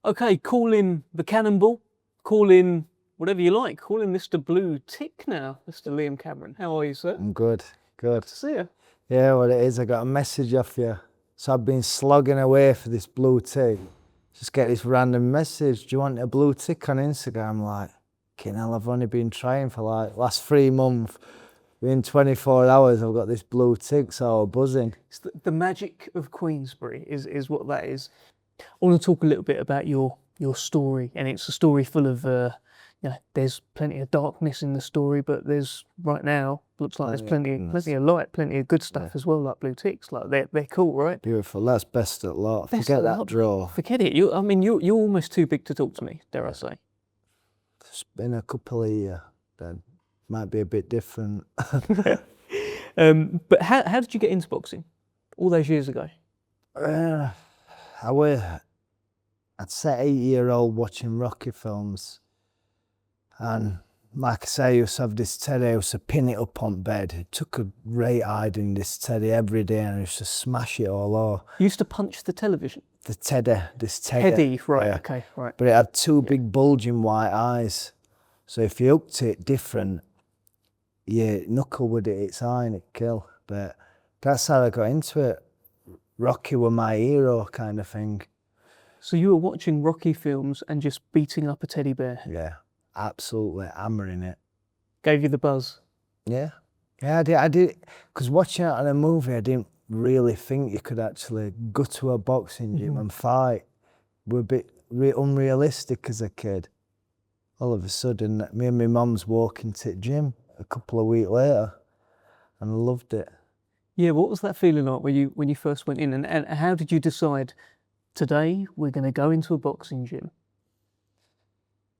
Okay, call him the Cannonball. Call him whatever you like. Call him Mr. Blue Tick now, Mr. Liam Cameron. How are you, sir? I'm good, good. Good to see you. Yeah, what it is, I got a message off you. So I've been slogging away for this blue tick. Just get this random message, do you want a blue tick on Instagram? I'm like, fucking hell, I've only been trying for like last 3 months. Within 24 hours, I've got this blue tick, so buzzing. It's the magic of Queensberry is what that is. I want to talk a little bit about your story, and it's a story full of, there's plenty of darkness in the story, but there's right now looks like there's plenty of light, plenty of good stuff as well, like blue ticks. Like they're cool, right? Beautiful. That's best at lot. Best Forget at that lot. draw. Forget it. You're almost too big to talk to me, dare I say. It's been a couple of years. Then might be a bit different. But how did you get into boxing all those years ago? I'd say 8-year-old watching Rocky films, and like I say, I used to have this teddy. I used to pin it up on bed. It took a great hiding this teddy every day, and I used to smash it all over. You used to punch the television. The teddy, this teddy. Teddy, right? Yeah. Okay, right. But it had two big bulging white eyes, so if you hooked it different, your knuckle would hit its eye and it'd kill. But that's how I got into it. Rocky were my hero, kind of thing. So you were watching Rocky films and just beating up a teddy bear? Yeah, absolutely hammering it. Gave you the buzz? Yeah. Yeah, I did. Because watching it on a movie, I didn't really think you could actually go to a boxing gym and fight. We're a bit unrealistic as a kid. All of a sudden, me and my mum's walking to the gym a couple of weeks later, and I loved it. Yeah, what was that feeling like when you first went in, and how did you decide, today we're going to go into a boxing gym?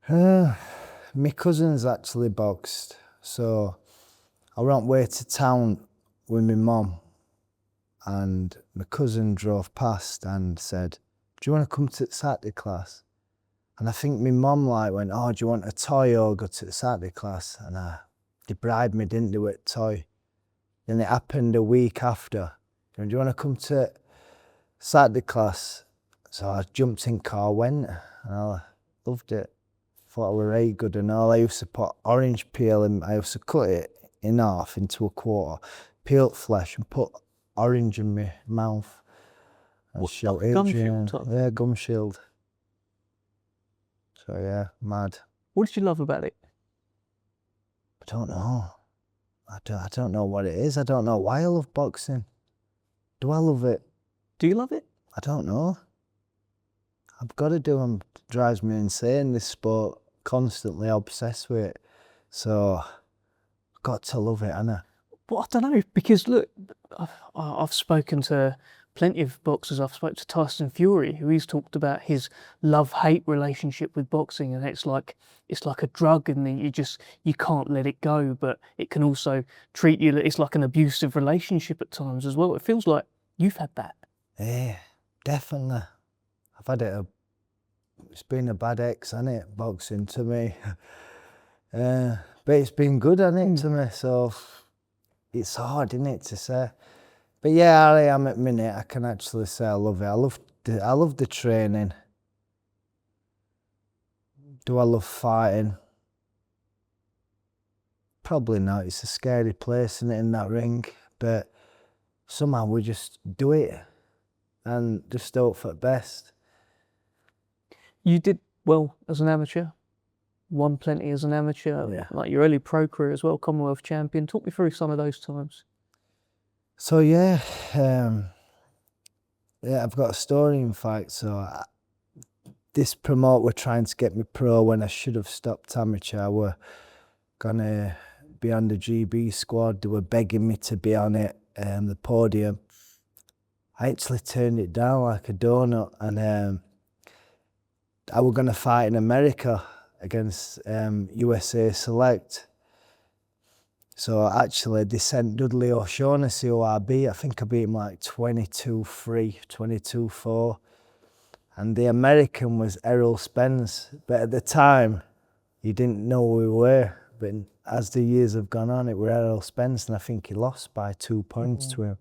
My cousins actually boxed, so I went way to town with my mum, and my cousin drove past and said, do you want to come to the Saturday class? And I think my mum went, oh, do you want a toy or go to the Saturday class? And they bribed me, didn't they, with a toy. Then it happened a week after. Do you want to come to Saturday class? So I jumped in car, went, and I loved it. Thought I were very good and all. I used to put orange peel in, I used to cut it in half into a quarter, peel flesh and put orange in my mouth. And shout, like gum shield type? Yeah, gum shield. So yeah, mad. What did you love about it? I don't know. I don't know what it is. I don't know why I love boxing. Do I love it? Do you love it? I don't know. I've got to do them. It drives me insane, this sport. Constantly obsessed with it. So I've got to love it, Anna. Well, I don't know, because look, I've spoken to plenty of boxers. I've spoken to Tyson Fury, who he's talked about his love-hate relationship with boxing, and it's like a drug, and you can't let it go, but it can also treat you. It's like an abusive relationship at times as well. It feels like you've had that. Yeah, definitely. I've had it. It's been a bad ex, hasn't it, boxing to me. But it's been good, hasn't it, to me? So it's hard, isn't it, to say. But yeah, I am at minute. I can actually say I love it. I love the training. Do I love fighting? Probably not. It's a scary place, isn't it, in that ring? But somehow we just do it and just hope for the best. You did well as an amateur, won plenty as an amateur, like your early pro career as well, Commonwealth champion. Talk me through some of those times. So yeah, I've got a story, in fact. So this promoter were trying to get me pro when I should have stopped amateur. I were gonna be on the GB squad. They were begging me to be on it, the podium. I actually turned it down like a donut, and I were gonna fight in America against USA Select. So actually they sent Dudley O'Shaughnessy, who I beat. I think I beat him like 22-3, 22-4. And the American was Errol Spence. But at the time, he didn't know who we were. But as the years have gone on, it were Errol Spence, and I think he lost by 2 points to him.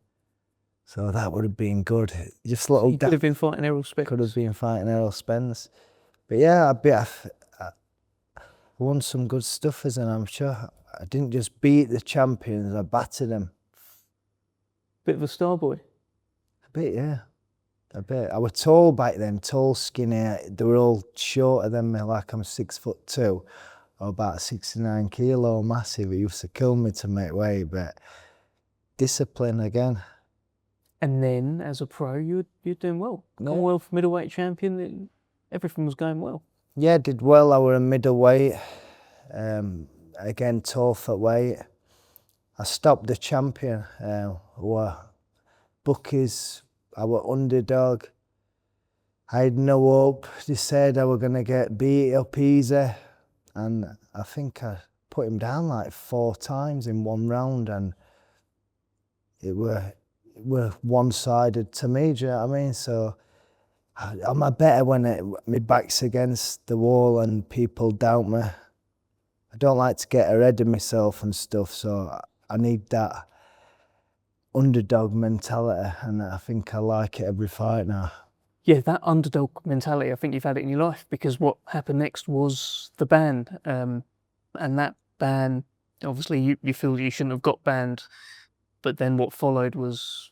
So that would have been good. Just little. You could have been fighting Errol Spence. Could have been fighting Errol Spence. But yeah, I won some good stuff as an amateur. I didn't just beat the champions, I battered them. Bit of a star boy. A bit, yeah. A bit. I was tall back then, tall, skinny. They were all shorter than me, like I'm 6'2", or about 69 kilo, massive. It used to kill me to make weight, but discipline again. And then, as a pro, you're doing well. Commonwealth middleweight champion, everything was going well. Yeah, did well. I were a middleweight. Again, tall for weight. I stopped the champion. Were bookies. I were underdog. I had no hope. They said I were gonna get beat up easy, and I think I put him down like 4 times in one round, and it were one-sided to me. Do you know what I mean? So I'm a better when my back's against the wall and people doubt me. I don't like to get ahead of myself and stuff, so I need that underdog mentality, and I think I like it every fight now. Yeah, that underdog mentality, I think you've had it in your life, because what happened next was the ban. And that ban, obviously you feel you shouldn't have got banned, but then what followed was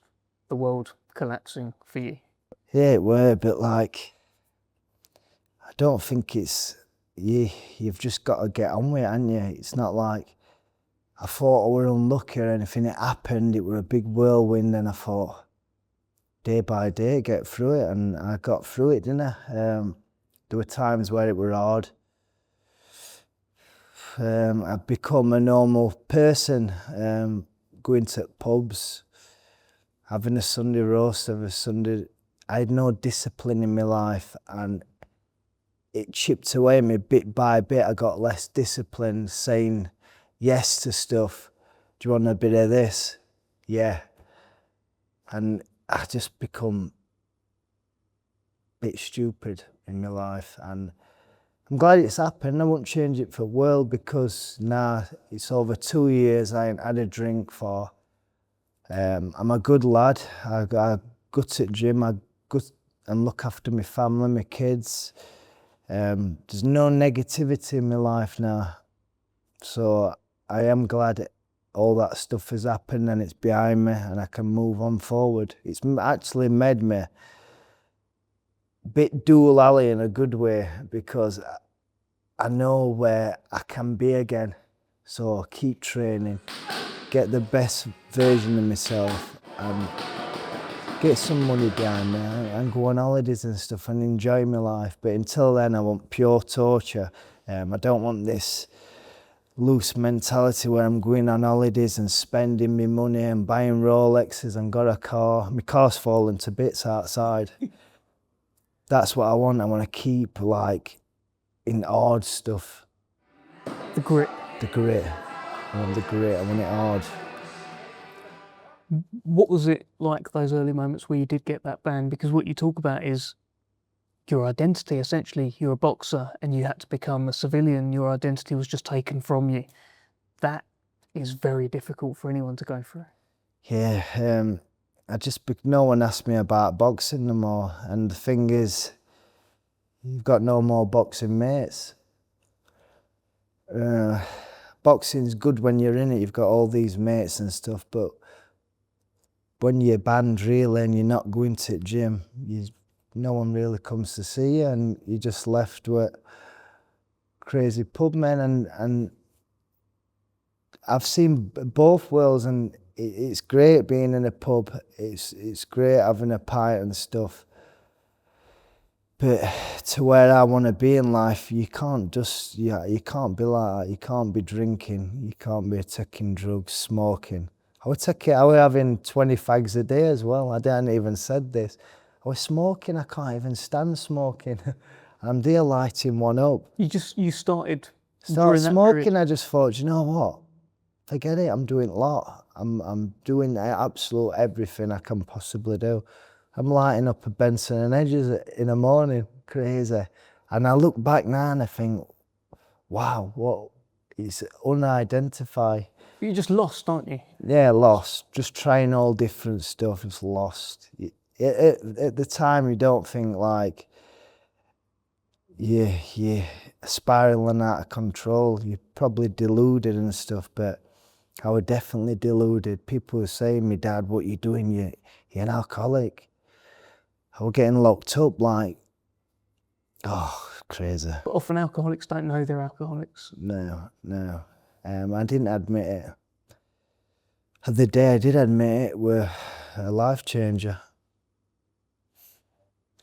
the world collapsing for you. Yeah, it were, but like, I don't think it's, you've just got to get on with it, haven't you? It's not like, I thought I were unlucky or anything. It happened, it were a big whirlwind, and I thought, day by day, get through it, and I got through it, didn't I? There were times where it were hard. I've become a normal person, going to pubs, having a Sunday roast every Sunday. I had no discipline in my life, and it chipped away at me bit by bit. I got less discipline, saying yes to stuff. Do you want a bit of this? Yeah. And I just become a bit stupid in my life, and I'm glad it's happened. I won't change it for the world, because now it's over 2 years I ain't had a drink for. I'm a good lad. I go to the gym, I go and look after my family, my kids. There's no negativity in my life now. So I am glad all that stuff has happened and it's behind me, and I can move on forward. It's actually made me a bit dual alley in a good way, because I know where I can be again. So keep training, get the best version of myself, and get some money behind me and go on holidays and stuff and enjoy my life. But until then, I want pure torture. I don't want this loose mentality where I'm going on holidays and spending my money and buying Rolexes and got a car. My car's falling to bits outside. That's what I want. I want to keep like in hard stuff. The grit. The grit. I want the grit. I want it hard. What was it like, those early moments where you did get that ban? Because what you talk about is your identity. Essentially, you're a boxer and you had to become a civilian. Your identity was just taken from you. That is very difficult for anyone to go through. Yeah, no one asked me about boxing no more. And the thing is, you've got no more boxing mates. Boxing's good when you're in it. You've got all these mates and stuff, but when you're banned really and you're not going to the gym, no one really comes to see you, and you're just left with crazy pub men. And I've seen both worlds, and it's great being in a pub. It's great having a pint and stuff. But to where I want to be in life, you can't be like that. You can't be drinking. You can't be taking drugs, smoking. I was having 20 fags a day as well. I didn't even said this. I was smoking. I can't even stand smoking. I'm there lighting one up. You started smoking. I just thought, you know what? Forget it. I'm doing a lot. I'm doing absolute everything I can possibly do. I'm lighting up a Benson and Hedges in the morning. Crazy. And I look back now and I think, wow, what? It's unidentified. You're just lost, aren't you? Yeah, lost. Just trying all different stuff, just lost. At the time, you don't think like, you're spiraling out of control. You're probably deluded and stuff, but I was definitely deluded. People were saying, "Me dad, what you doing? You're an alcoholic." I was getting locked up, like, oh, crazy. But often alcoholics don't know they're alcoholics. No. I didn't admit it. The day I did admit it were a life changer.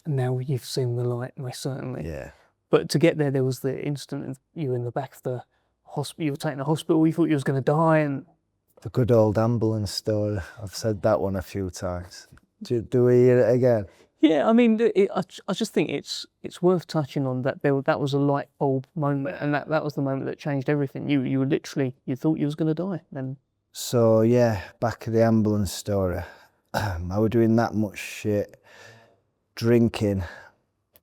And now you've seen the light, most certainly. Yeah. But to get there was the instant of you in the back of the hospital. You were taken to hospital. You thought you was going to die, and The good old ambulance story. I've said that one a few times. Do we hear it again? yeah, I mean, I just think it's worth touching on that. That was a light bulb moment, and that was the moment that changed everything. You were literally, you thought you was going to die, and So yeah, back of the ambulance story. I was doing that much shit, drinking.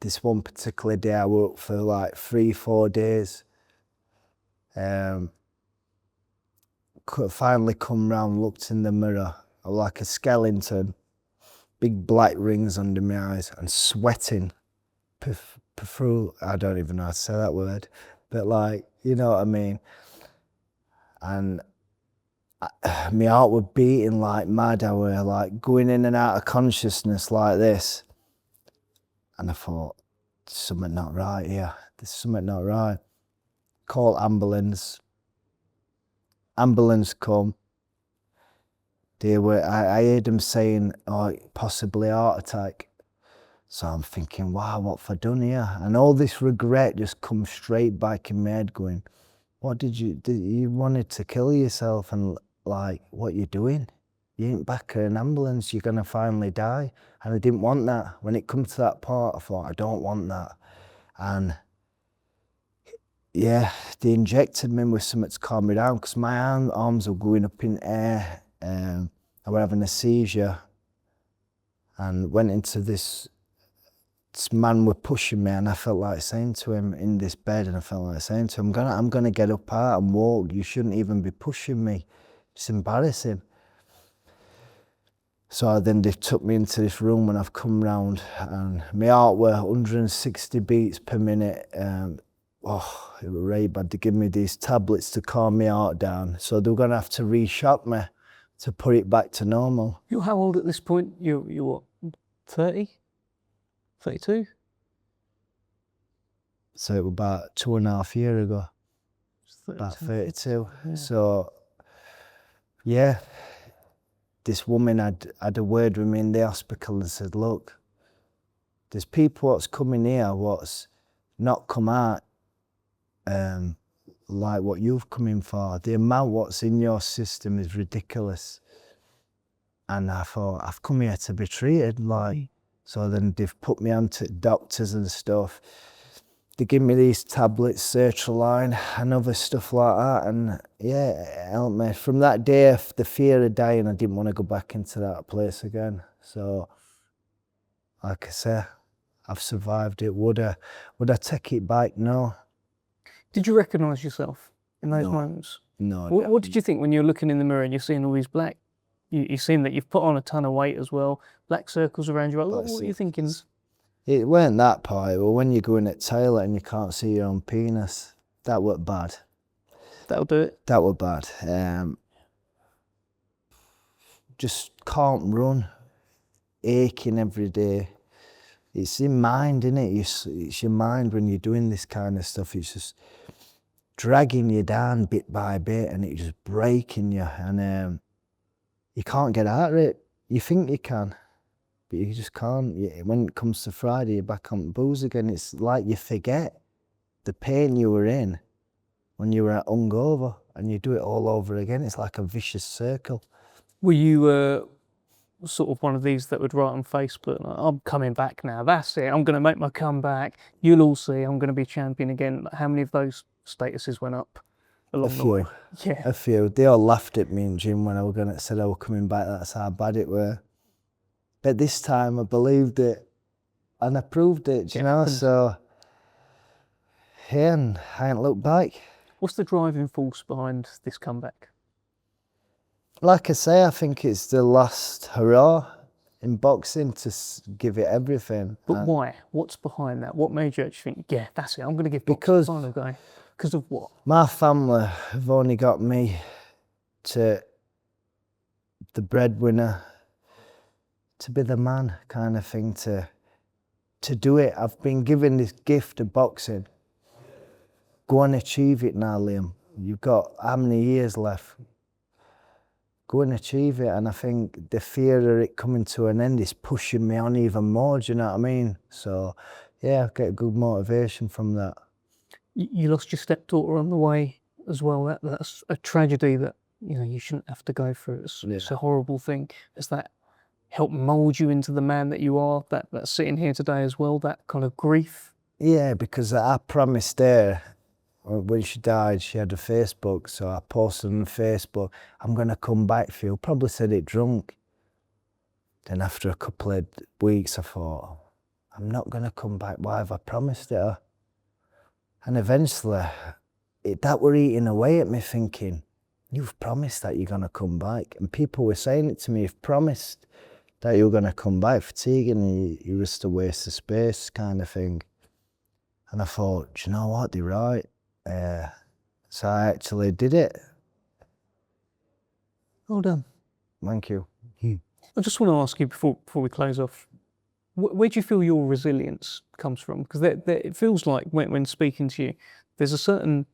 This one particular day I worked for like 3-4 days. Finally come round, looked in the mirror. I was like a skeleton, big black rings under my eyes and sweating. I don't even know how to say that word, but like, you know what I mean? And my heart was beating like mad. I were like going in and out of consciousness like this. And I thought, there's something not right here. There's something not right. Call ambulance. Ambulance come. I heard them saying, oh, possibly heart attack. So I'm thinking, wow, what have I done here? And all this regret just comes straight back in my head going, what did you wanted to kill yourself, and like, what you doing? You ain't back in an ambulance, you're gonna finally die. And I didn't want that. When it comes to that part, I thought, I don't want that. And yeah, they injected me with something to calm me down, because my arms were going up in air. I was having a seizure, and went into this man were pushing me, and I felt like saying to him in this bed, and I felt like saying to him, I'm gonna get up out and walk. You shouldn't even be pushing me. It's embarrassing. So then they took me into this room when I've come round, and my heart were 160 beats per minute. It was really bad. They give me these tablets to calm my heart down. So they were gonna have to re-shock me to put it back to normal. you're how old at this point? You're what, 30? 32? So it was about 2.5 years ago. About 32. Yeah. So yeah, this woman had a word with me in the hospital and said, look, there's people what's coming here what's not come out like what you've come in for. The amount what's in your system is ridiculous. And I thought, I've come here to be treated, like. So then they've put me on to doctors and stuff. They give me these tablets, sertraline and other stuff like that, and yeah, it helped me. From that day, the fear of dying, I didn't want to go back into that place again. So, like I say, I've survived it. Would I take it back? No. Did you recognise yourself in those moments? No. What did you think when you're looking in the mirror and you're seeing all these black? You seem that you've put on a ton of weight as well. Black circles around your eyes. What were you thinking? It weren't that part, but when you're going at toilet and you can't see your own penis, that were bad. That'll do it. That were bad. Just can't run, aching every day. It's your mind, innit? It's your mind when you're doing this kind of stuff. It's just dragging you down bit by bit, and it's just breaking you, and you can't get out of it. You think you can, but you just can't. When it comes to Friday, you're back on booze again. It's like you forget the pain you were in when you were hungover, and you do it all over again. It's like a vicious circle. Were you sort of one of these that would write on Facebook, like, I'm coming back now, that's it, I'm going to make my comeback, you'll all see, I'm going to be champion again? How many of those statuses went up along the way? Yeah. A few. They all laughed at me in gym when I said I was coming back. That's how bad it were. But this time I believed it, and I proved it, you know, so yeah, and I ain't looked back. What's the driving force behind this comeback? Like I say, I think it's the last hurrah. in boxing to give it everything. But why? What's behind that? What made you actually think, yeah, that's it, I'm going to give boxing Because a final go? Because of what? my family have only got me to the breadwinner, to be the man kind of thing, to do it. I've been given this gift of boxing. Go and achieve it now, Liam. You've got how many years left? Go and achieve it. And I think the fear of it coming to an end is pushing me on even more, do you know what I mean? So yeah, I get good motivation from that. You lost your stepdaughter on the way as well. That's a tragedy that, you know, you shouldn't have to go through. It's a horrible thing. Has that helped mould you into the man that you are, that's sitting here today as well, that kind of grief? Yeah, because I promised her, when she died, she had a Facebook, so I posted on Facebook, I'm going to come back for you. Probably said it drunk. Then after a couple of weeks, I thought, I'm not going to come back. Why have I promised it her? And eventually, that were eating away at me, thinking, you've promised that you're going to come back. And people were saying it to me, you've promised that you were going to come back, fatiguing, you was a waste of space kind of thing. And I thought, do you know what, they're right. So I actually did it. Well done. Thank you. I just want to ask you before we close off, where do you feel your resilience comes from? Because it feels like when speaking to you, there's a certain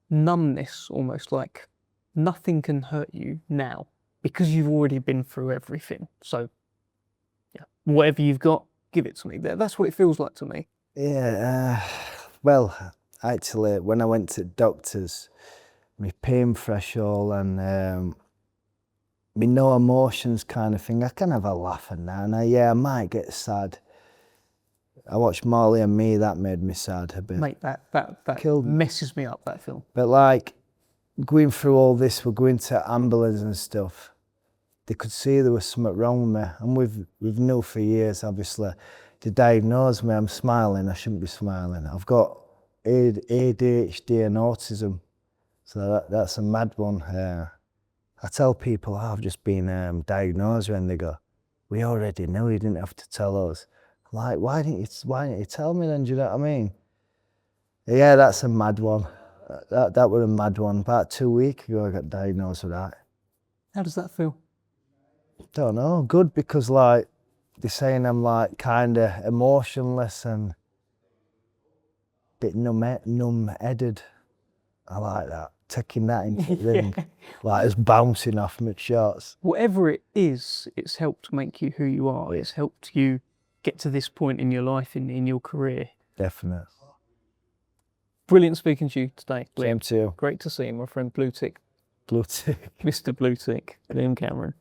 numbness, almost like nothing can hurt you now because you've already been through everything. So yeah, whatever you've got, give it to me. That's what it feels like to me. Yeah, well, actually, when I went to doctors, my pain threshold and me no emotions kind of thing, I can have a laugh and that, and I might get sad. I watched Marley and Me, that made me sad a bit. Mate, that Killed me. messes me up, that film. But like, going through all this, we're going to ambulance and stuff. They could see there was something wrong with me, and we've known for years, obviously. They diagnosed me, I'm smiling, I shouldn't be smiling. I've got ADHD and autism, so that's a mad one. I tell people, I've just been diagnosed, and they go, we already knew, you didn't have to tell us. I'm like, why didn't you tell me then, do you know what I mean? Yeah, that's a mad one. That was a mad one. About 2 weeks ago, I got diagnosed with that. How does that feel? Don't know, good, because like, they're saying I'm like kind of emotionless and a bit numb-headed. I like that. Taking that into the ring, like it's bouncing off my shots. Whatever it is, it's helped make you who you are. It's helped you get to this point in your life, in your career. Definitely. Brilliant speaking to you today, Liam. Same to you. Great to see you, my friend Blue Tick. Blue Tick. Mr. Blue Tick, Liam Cameron.